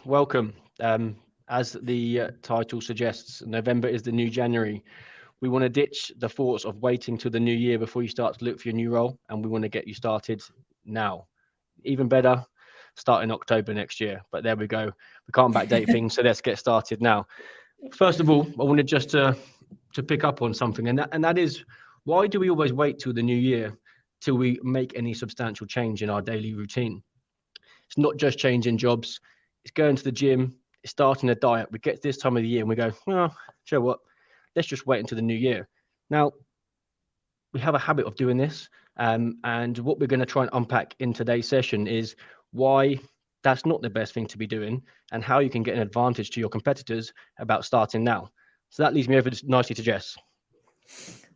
welcome. As the title suggests, November is the new January. We want to ditch the thoughts of waiting till the new year before you start to look for your new role, and we want to get you started now. Even better, start in October next year. But there we go. We can't backdate things, so let's get started now. First of all, I wanted just to pick up on something, and that is, why do we always wait till the new year till we make any substantial change in our daily routine? It's not just changing jobs, it's going to the gym, it's starting a diet. We get to this time of the year and we go, well, sure what, let's just wait until the new year. Now, we have a habit of doing this. And what we're going to try and unpack in today's session is why that's not the best thing to be doing and how you can get an advantage to your competitors about starting now. So that leads me over nicely to Jess.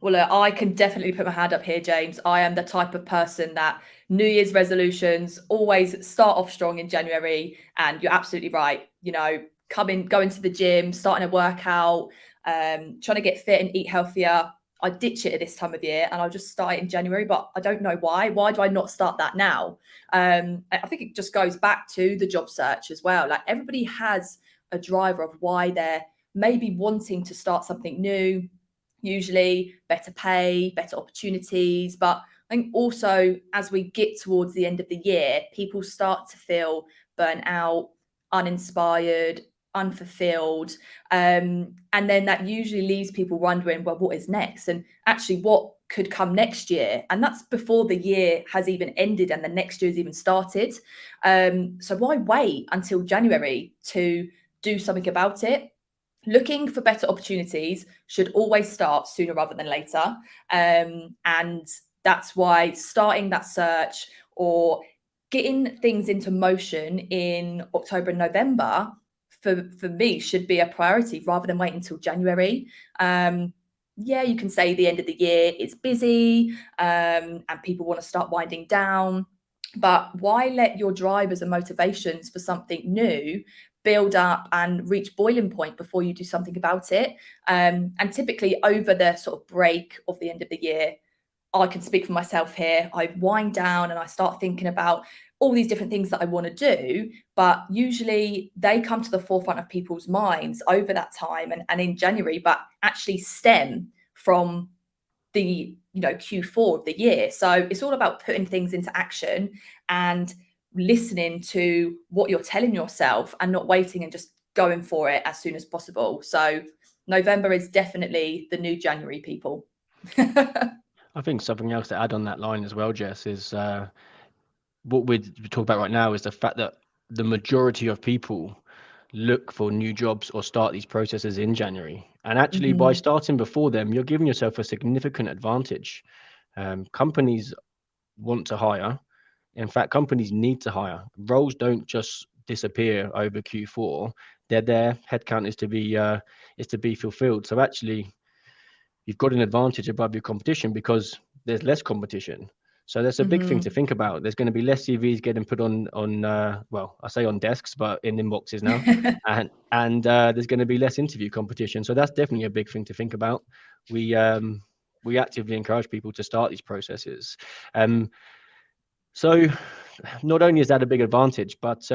Well, I can definitely put my hand up here, James. I am the type of person that New Year's resolutions always start off strong in January. And you're absolutely right. Going to the gym, starting a workout, trying to get fit and eat healthier. I ditch it at this time of year and I'll just start it in January, but I don't know why. Why do I not start that now? I think it just goes back to the job search as well. Like, everybody has a driver of why they're maybe wanting to start something new. Usually better pay, better opportunities. But I think also as we get towards the end of the year, people start to feel burnt out, uninspired, unfulfilled. And then that usually leaves people wondering, well, what is next? And actually what could come next year? And that's before the year has even ended and the next year's even started. So why wait until January to do something about it? Looking for better opportunities should always start sooner rather than later. And that's why starting that search or getting things into motion in October and November for me should be a priority rather than waiting until January. Yeah, you can say the end of the year is busy and people want to start winding down. But why let your drivers and motivations for something new build up and reach boiling point before you do something about it? And typically over the sort of break of the end of the year, I can speak for myself here, I wind down and I start thinking about all these different things that I want to do, but usually they come to the forefront of people's minds over that time and in January, but actually stem from the Q4 of the year. So it's all about putting things into action and listening to what you're telling yourself and not waiting and just going for it as soon as possible. So November is definitely the new January, people. I think something else to add on that line as well, Jess, is what we're talking about right now is the fact that the majority of people look for new jobs or start these processes in January. And actually, by starting before them, you're giving yourself a significant advantage. Companies want to hire. In fact, companies need to hire. Roles don't just disappear over Q4. They're there. Headcount is to be fulfilled. So actually, you've got an advantage above your competition because there's less competition. So that's a big thing to think about. There's going to be less CVs getting put on well, I say on desks, but in inboxes now, and there's going to be less interview competition. So that's definitely a big thing to think about. We actively encourage people to start these processes. So not only is that a big advantage, but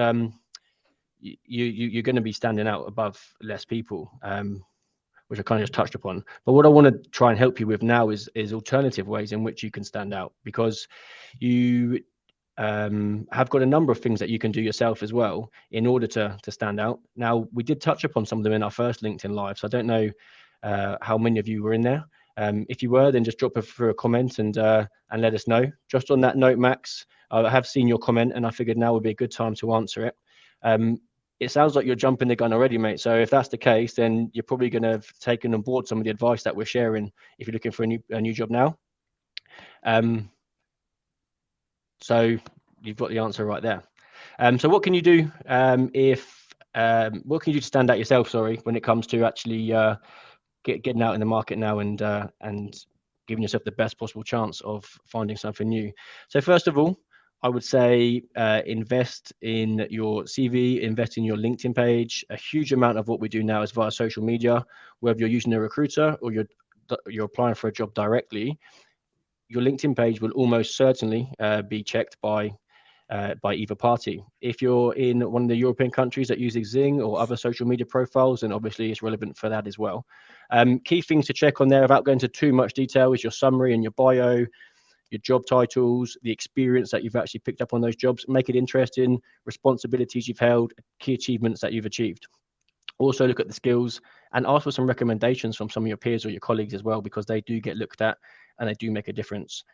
you're going to be standing out above less people. Which I kind of just touched upon. But what I want to try and help you with now is alternative ways in which you can stand out, because you have got a number of things that you can do yourself as well in order to stand out. Now, we did touch upon some of them in our first LinkedIn Live, so I don't know how many of you were in there. If you were, then just drop through a comment and let us know. Just on that note, Max, I have seen your comment and I figured now would be a good time to answer it. It sounds like you're jumping the gun already, mate. So if that's the case, then you're probably going to have taken on board some of the advice that we're sharing if you're looking for a new job now. So you've got the answer right there. So what can you do what can you do to stand out yourself, sorry, when it comes to actually getting out in the market now and giving yourself the best possible chance of finding something new? So first of all, I would say invest in your CV, invest in your LinkedIn page. A huge amount of what we do now is via social media. Whether you're using a recruiter or you're applying for a job directly, your LinkedIn page will almost certainly be checked by by either party. If you're in one of the European countries that use Xing or other social media profiles, then obviously it's relevant for that as well. Key things to check on there, without going into too much detail, is your summary and your bio, your job titles, the experience that you've actually picked up on those jobs. Make it interesting, responsibilities you've held, key achievements that you've achieved. Also look at the skills and ask for some recommendations from some of your peers or your colleagues as well, because they do get looked at and they do make a difference.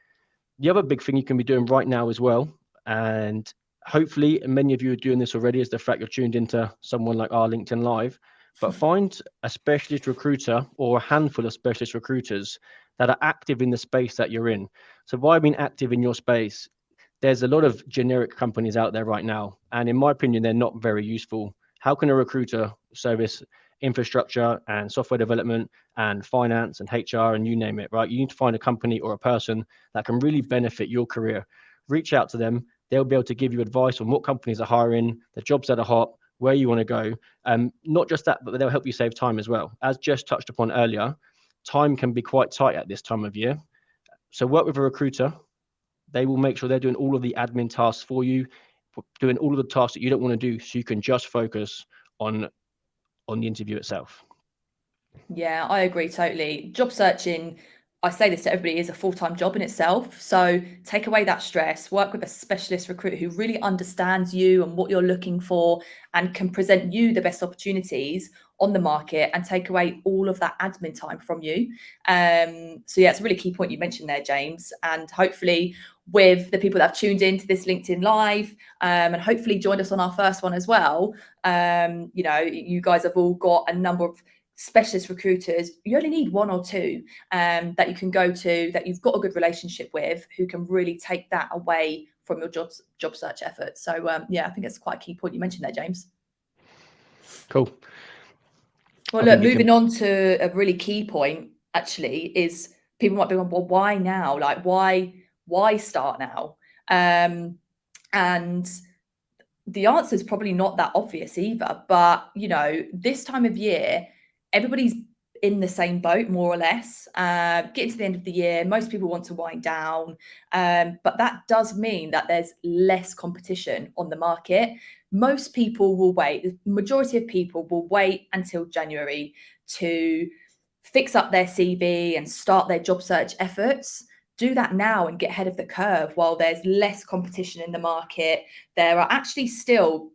The other big thing you can be doing right now as well, and hopefully many of you are doing this already, is the fact you're tuned into someone like our LinkedIn Live, but find a specialist recruiter or a handful of specialist recruiters that are active in the space that you're in. So why I mean active in your space, there's a lot of generic companies out there right now, and in my opinion, they're not very useful. How can a recruiter service infrastructure and software development and finance and HR and you name it, right? You need to find a company or a person that can really benefit your career. Reach out to them. They'll be able to give you advice on what companies are hiring, the jobs that are hot, where you want to go. Not just that, but they'll help you save time as well. As Jess touched upon earlier, time can be quite tight at this time of year. So work with a recruiter. They will make sure they're doing all of the admin tasks for you, doing all of the tasks that you don't want to do, so you can just focus on the interview itself. Yeah, I agree totally. Job searching, I say this to everybody, is a full-time job in itself. So take away that stress, work with a specialist recruiter who really understands you and what you're looking for and can present you the best opportunities on the market and take away all of that admin time from you. So yeah, it's a really key point you mentioned there, James. And hopefully with the people that have tuned into this LinkedIn Live and hopefully joined us on our first one as well, you guys have all got a number of specialist recruiters. You only need one or two that you can go to, that you've got a good relationship with, who can really take that away from your job search efforts. So yeah, I think it's quite a key point you mentioned there, James. Cool. Well, look, moving on to a really key point actually is people might be going, well, why now? Like, why start now? And the answer is probably not that obvious either. But, this time of year, everybody's in the same boat, more or less. Getting to the end of the year, most people want to wind down. But that does mean that there's less competition on the market. Most people will wait. The majority of people will wait until January to fix up their CV and start their job search efforts. Do that now and get ahead of the curve while there's less competition in the market. There are actually still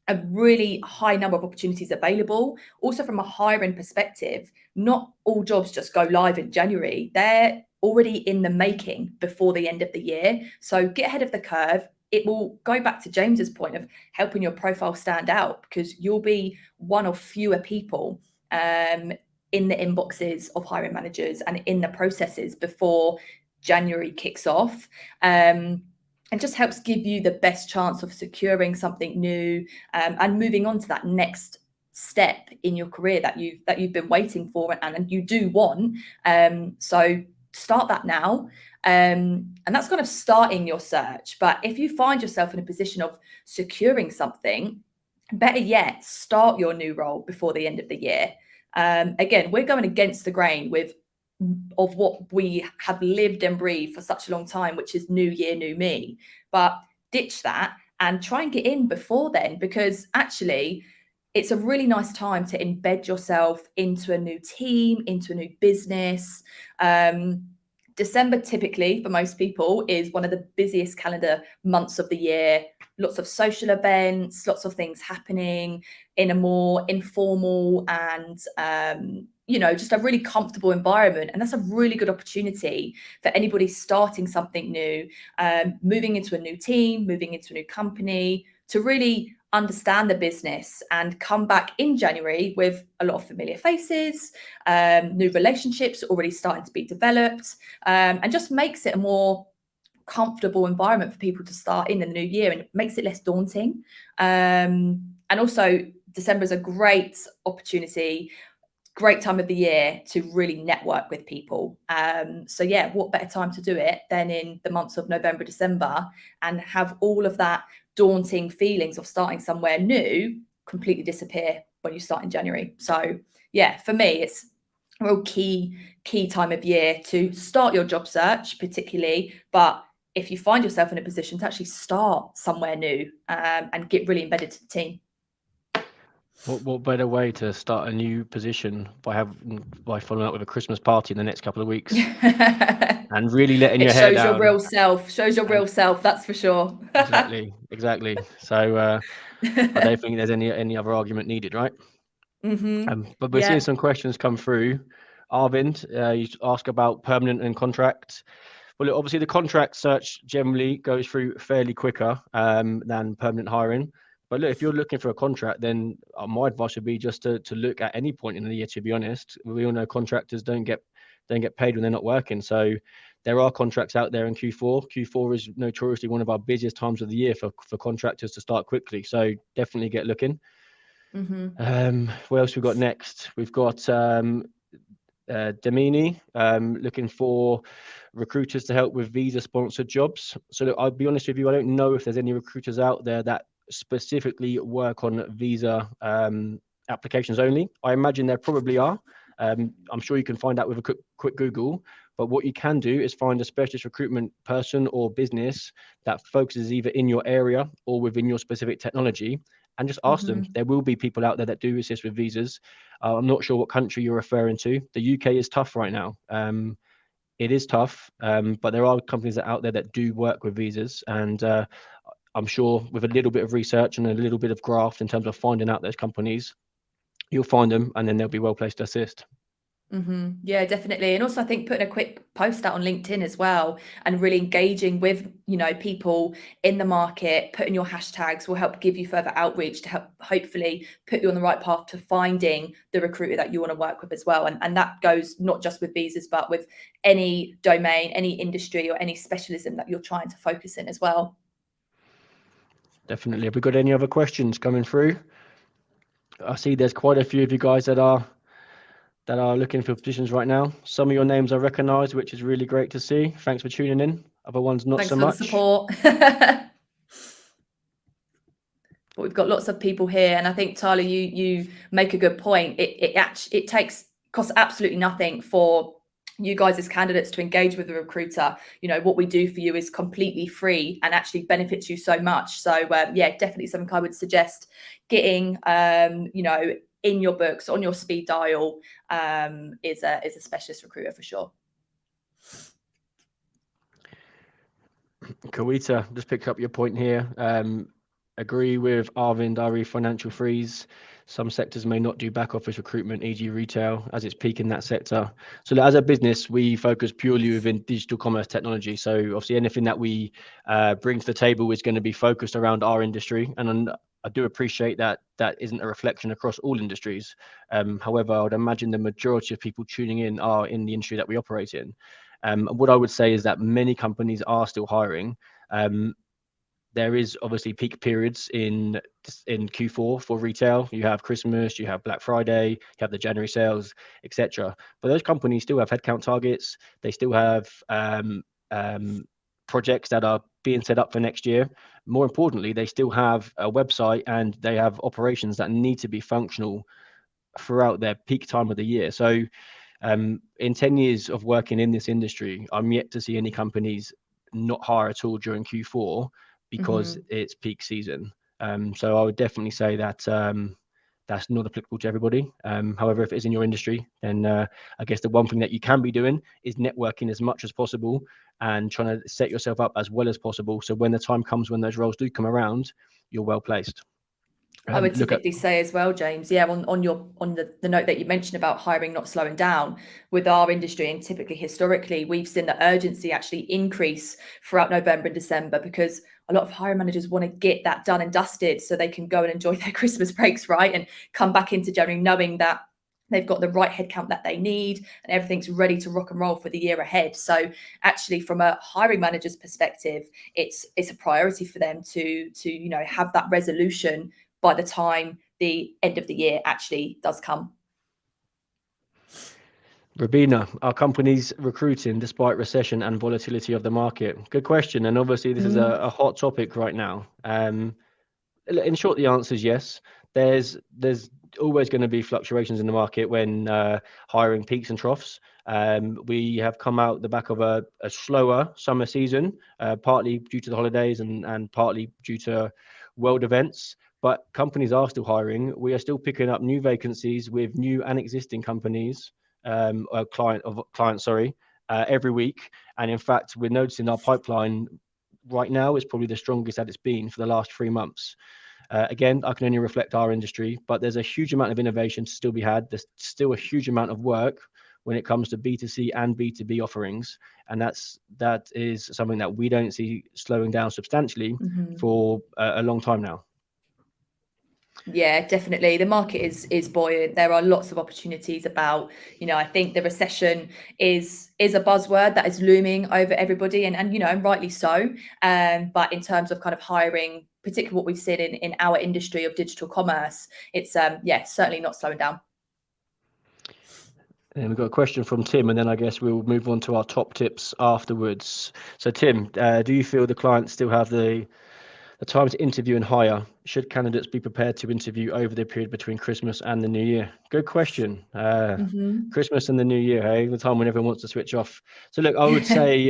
a really high number of opportunities available. Also, from a hiring perspective, not all jobs just go live in January. They're already in the making before the end of the year. So get ahead of the curve. It will go back to James's point of helping your profile stand out, because you'll be one of fewer people in the inboxes of hiring managers and in the processes before January kicks off. And just helps give you the best chance of securing something new and moving on to that next step in your career that you've been waiting for and you do want. So start that now. And that's kind of starting your search. But if you find yourself in a position of securing something, better yet, start your new role before the end of the year. Again, we're going against the grain of what we have lived and breathed for such a long time, which is new year, new me. But ditch that and try and get in before then, because actually it's a really nice time to embed yourself into a new team, into a new business. December typically for most people is one of the busiest calendar months of the year. Lots of social events, lots of things happening in a more informal and just a really comfortable environment. And that's a really good opportunity for anybody starting something new, moving into a new team, moving into a new company, to really understand the business and come back in January with a lot of familiar faces, new relationships already starting to be developed, and just makes it a more comfortable environment for people to start in the new year, and it makes it less daunting. And also December is a great opportunity, great time of the year to really network with people. So yeah, what better time to do it than in the months of November, December, and have all of that daunting feelings of starting somewhere new completely disappear when you start in January. So yeah, for me, it's a real key time of year to start your job search particularly, but if you find yourself in a position to actually start somewhere new and get really embedded to the team. What better way to start a new position by following up with a Christmas party in the next couple of weeks and really letting your hair down. It shows your real self. Shows your real self. That's for sure. Exactly. So I don't think there's any other argument needed, right? But we're seeing some questions come through. Arvind, you ask about permanent and contract. Well, look, obviously the contract search generally goes through fairly quicker than permanent hiring. But look, if you're looking for a contract, then my advice would be just to look at any point in the year. To be honest, we all know contractors don't get paid when they're not working. So there are contracts out there in Q4. Q4 is notoriously one of our busiest times of the year for contractors to start quickly. So definitely get looking. What else we got next? We've got Demini looking for recruiters to help with visa sponsored jobs. So look, I'll be honest with you, I don't know if there's any recruiters out there that specifically work on visa applications only. I imagine there probably are. I'm sure you can find out with a quick Google. But what you can do is find a specialist recruitment person or business that focuses either in your area or within your specific technology, and just ask them. There will be people out there that do assist with visas. I'm not sure what country you're referring to. The UK is tough right now. It is tough, but there are companies out there that do work with visas, and I'm sure with a little bit of research and a little bit of graft in terms of finding out those companies, you'll find them, and then they'll be well placed to assist. Yeah, definitely. And also I think putting a quick post out on LinkedIn as well and really engaging with, people in the market, putting your hashtags will help give you further outreach to help hopefully put you on the right path to finding the recruiter that you want to work with as well. And that goes not just with visas, but with any domain, any industry or any specialism that you're trying to focus in as well. Definitely. Have we got any other questions coming through? I see there's quite a few of you guys that are looking for positions right now. Some of your names I recognise, which is really great to see. Thanks for tuning in. Other ones, not so much. Thanks for the support. But we've got lots of people here, and I think Tyler, you make a good point. It costs absolutely nothing for you guys as candidates to engage with a recruiter. What we do for you is completely free and actually benefits you so much. So definitely something I would suggest getting. In your books, on your speed dial, is a specialist recruiter for sure. Kawita, just pick up your point here. Agree with Arvind, Ari, financial freeze. Some sectors may not do back office recruitment, e.g. retail, as it's peaking that sector. So as a business, we focus purely within digital commerce technology. So obviously anything that we bring to the table is going to be focused around our industry. And I do appreciate that isn't a reflection across all industries. However, I would imagine the majority of people tuning in are in the industry that we operate in. What I would say is that many companies are still hiring. There is obviously peak periods in Q4 for retail. You have Christmas, you have Black Friday, you have the January sales, etc. But those companies still have headcount targets. They still have projects that are being set up for next year. More importantly, they still have a website and they have operations that need to be functional throughout their peak time of the year. So in 10 years of working in this industry, I'm yet to see any companies not hire at all during Q4 because it's peak season. So I would definitely say that that's not applicable to everybody. However, if it is in your industry, then I guess the one thing that you can be doing is networking as much as possible and trying to set yourself up as well as possible. So when the time comes, when those roles do come around, you're well placed. I would typically say as well, James, on the note that you mentioned about hiring not slowing down with our industry, and typically historically we've seen the urgency actually increase throughout November and December because a lot of hiring managers want to get that done and dusted so they can go and enjoy their Christmas breaks, right, and come back into January knowing that they've got the right headcount that they need and everything's ready to rock and roll for the year ahead. So actually from a hiring manager's perspective, it's a priority for them to have that resolution by the time the end of the year actually does come. Rabina, are companies recruiting despite recession and volatility of the market? Good question. And obviously this is a hot topic right now. In short, the answer is yes. There's always going to be fluctuations in the market when hiring peaks and troughs. We have come out the back of a slower summer season, partly due to the holidays and partly due to world events. But companies are still hiring. We are still picking up new vacancies with new and existing companies, clients, every week. And in fact, we're noticing our pipeline right now is probably the strongest that it's been for the last 3 months. Again, I can only reflect our industry, but there's a huge amount of innovation to still be had. There's still a huge amount of work when it comes to B2C and B2B offerings. And that is something that we don't see slowing down substantially for a long time now. Yeah, definitely. The market is buoyant. There are lots of opportunities about. I think the recession is a buzzword that is looming over everybody, and rightly so. But in terms of kind of hiring, particularly what we've seen in our industry of digital commerce, it's certainly not slowing down. And we've got a question from Tim, and then I guess we'll move on to our top tips afterwards. So Tim, do you feel the clients still have the time to interview and hire? Should candidates be prepared to interview over the period between Christmas and the New Year? Good question. Christmas and the New Year, hey, the time when everyone wants to switch off. So look, I would say,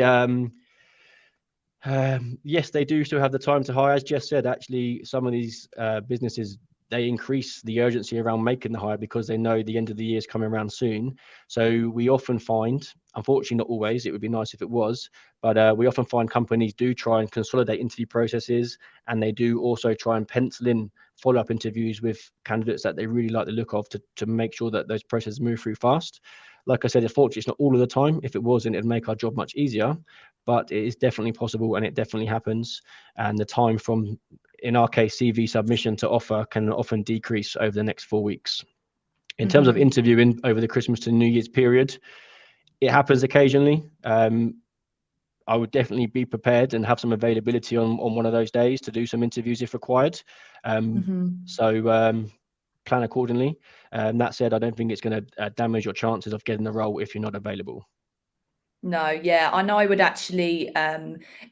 yes, they do still have the time to hire. As Jess said, actually, some of these businesses, they increase the urgency around making the hire because they know the end of the year is coming around soon. So we often find, unfortunately not always, it would be nice if it was, but we often find companies do try and consolidate interview processes, and they do also try and pencil in follow-up interviews with candidates that they really like the look of to make sure that those processes move through fast. Like I said, unfortunately, it's not all of the time. If it wasn't, it'd make our job much easier, but it is definitely possible and it definitely happens. And the time from, in our case, CV submission to offer can often decrease over the next 4 weeks. In terms of interviewing over the Christmas to New Year's period, it happens occasionally. I would definitely be prepared and have some availability on one of those days to do some interviews if required. So plan accordingly. That said, I don't think it's going to damage your chances of getting the role if you're not available. No, yeah, and I would actually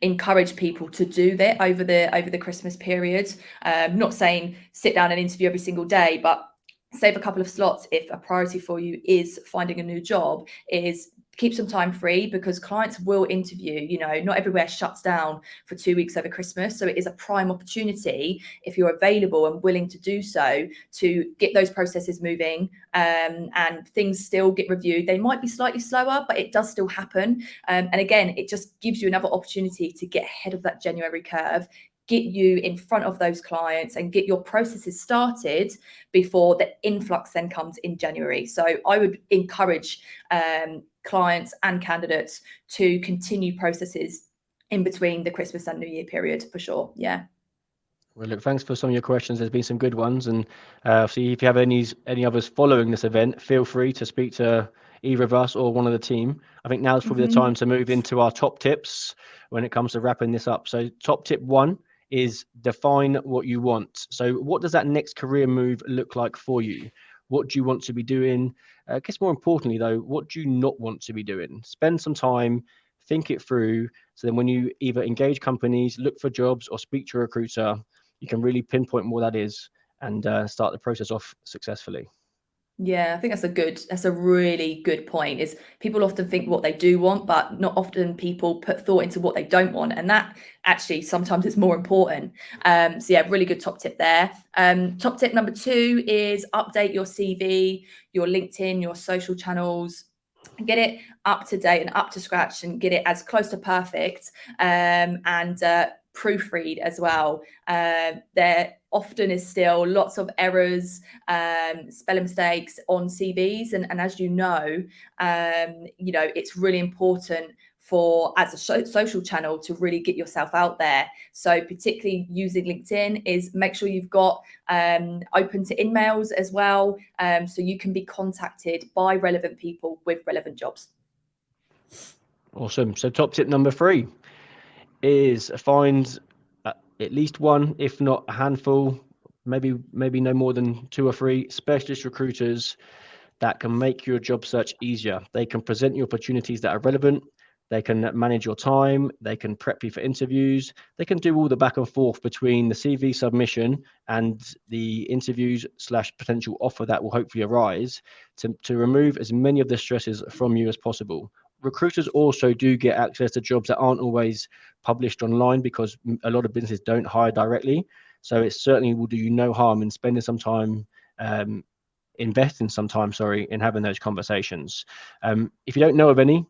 encourage people to do that over the Christmas period. Not saying sit down and interview every single day, but save a couple of slots if a priority for you is finding a new job. Is keep some time free, because clients will interview. Not everywhere shuts down for 2 weeks over Christmas, so it is a prime opportunity, if you're available and willing to do so, to get those processes moving, and things still get reviewed. They might be slightly slower, but it does still happen, and again, it just gives you another opportunity to get ahead of that January curve, get you in front of those clients and get your processes started before the influx then comes in January. So I would encourage clients and candidates to continue processes in between the Christmas and New Year period, for sure. Yeah. Well, look, thanks for some of your questions. There's been some good ones, and see if you have any others following this event, feel free to speak to either of us or one of the team. I think now is probably the time to move into our top tips when it comes to wrapping this up. So top tip 1 is define what you want. So what does that next career move look like for you? What do you want to be doing? I guess more importantly, though, what do you not want to be doing? Spend some time, think it through. So then when you either engage companies, look for jobs, or speak to a recruiter, you can really pinpoint what that is and start the process off successfully. Yeah, I think that's a really good point. Is people often think what they do want, but not often people put thought into what they don't want. And that actually sometimes is more important. So yeah, really good top tip there. Top tip number 2 is update your CV, your LinkedIn, your social channels. Get it up to date and up to scratch, and get it as close to perfect, and proofread as well. There often is still lots of errors, spelling mistakes on CVs, and as it's really important for, as a social channel, to really get yourself out there. So particularly using LinkedIn, is make sure you've got open to emails as well, so you can be contacted by relevant people with relevant jobs. Awesome. So top tip number 3 is find at least one, if not a handful, maybe no more than 2 or 3 specialist recruiters that can make your job search easier. They can present you opportunities that are relevant. They can manage your time. They can prep you for interviews. They can do all the back and forth between the CV submission and the interviews / potential offer that will hopefully arise to remove as many of the stresses from you as possible. Recruiters also do get access to jobs that aren't always published online because a lot of businesses don't hire directly. So it certainly will do you no harm in spending some time, investing some time, in having those conversations. If you don't know of any,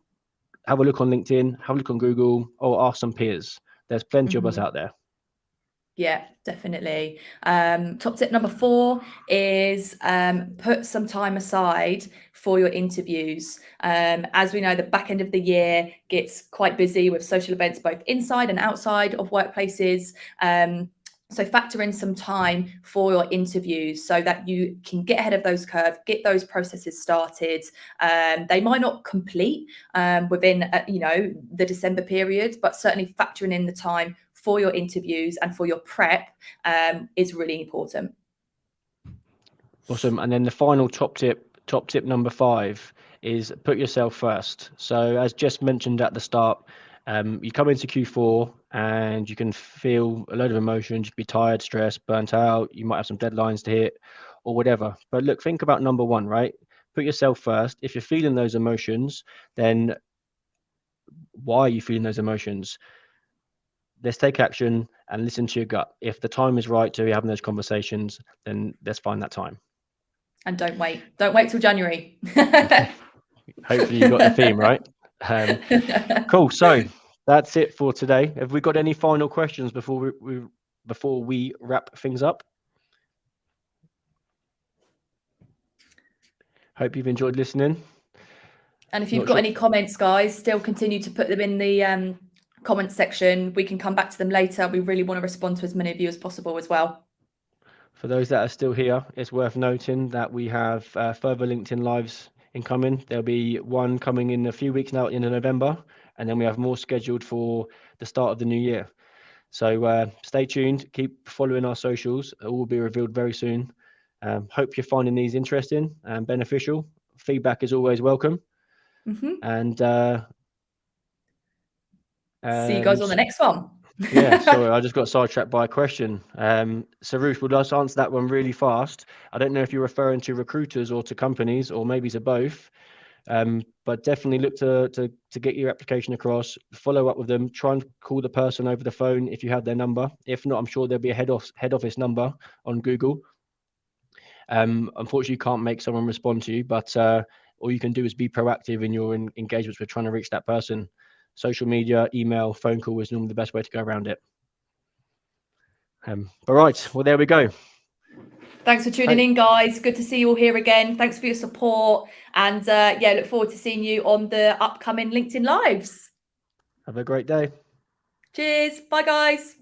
have a look on LinkedIn, have a look on Google, or ask some peers. There's plenty of us out there. Yeah, definitely. Top tip number 4 is put some time aside for your interviews. As we know, the back end of the year gets quite busy with social events, both inside and outside of workplaces. So factor in some time for your interviews so that you can get ahead of those curves, get those processes started. They might not complete within, the December period, but certainly factoring in the time for your interviews and for your prep is really important. Awesome. And then the final top tip number 5 is put yourself first. So as just mentioned at the start, you come into Q4 and you can feel a load of emotions. You could be tired, stressed, burnt out. You might have some deadlines to hit or whatever. But look, think about number 1, right? Put yourself first. If you're feeling those emotions, then why are you feeling those emotions? Let's take action and listen to your gut. If the time is right to be having those conversations, then let's find that time. And don't wait till January. Hopefully you got the theme right. Cool. So that's it for today. Have we got any final questions before we wrap things up? Hope you've enjoyed listening. And if you've got any comments, guys, still continue to put them in the comment section. We can come back to them later. We really want to respond to as many of you as possible as well. For those that are still here, it's worth noting that we have further LinkedIn lives incoming. There'll be one coming in a few weeks now in November, and then we have more scheduled for the start of the new year. So stay tuned, keep following our socials. It will be revealed very soon. Hope you're finding these interesting and beneficial. Feedback is always welcome. And see you guys on the next one. Yeah, sorry, I just got sidetracked by a question. Sarush, would us answer that one really fast? I don't know if you're referring to recruiters or to companies or maybe to both, but definitely look to get your application across, follow up with them, try and call the person over the phone if you have their number. If not, I'm sure there'll be a head office number on Google. Unfortunately, you can't make someone respond to you, but all you can do is be proactive in your engagements with trying to reach that person. Social media, email, phone call is normally the best way to go around it. But right, well, there we go. Thanks for tuning in, guys. Good to see you all here again. Thanks for your support. And look forward to seeing you on the upcoming LinkedIn Lives. Have a great day. Cheers. Bye, guys.